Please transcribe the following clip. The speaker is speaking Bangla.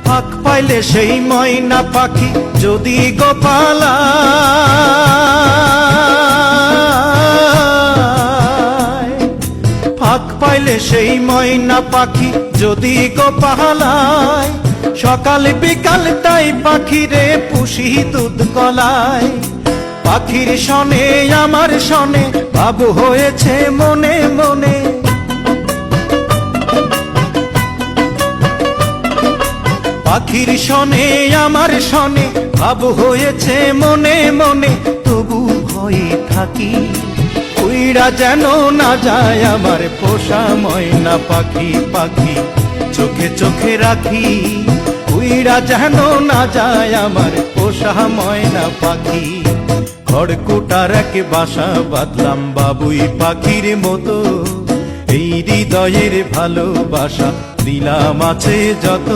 ফাঁক পাইলে সেই ময়না পাখি যদি গোপালায়, ফাঁক পাইলে সেই ময়না পাখি যদি গোপালায়, সকাল বিকাল তাই পাখিরে পুষি দুধ কলায়। পাখির শনে আমার শনে ভাব হয়েছে মনে মনে, পাখির শনে আমার শনে ভাব হয়েছে মনে মনে। তবু ভয়ে থাকি উইড়া যেন না যায় আমার পোষা ময়না পাখি, পাখি চোখে চোখে রাখি, উইড়া যেন না যায় আমার পোষা ময়না পাখি। খড়কুটার এক বাসা বাঁধলাম বাবুই পাখির মতো, এই হৃদয়ের ভালোবাসা দিলাম আছে যত।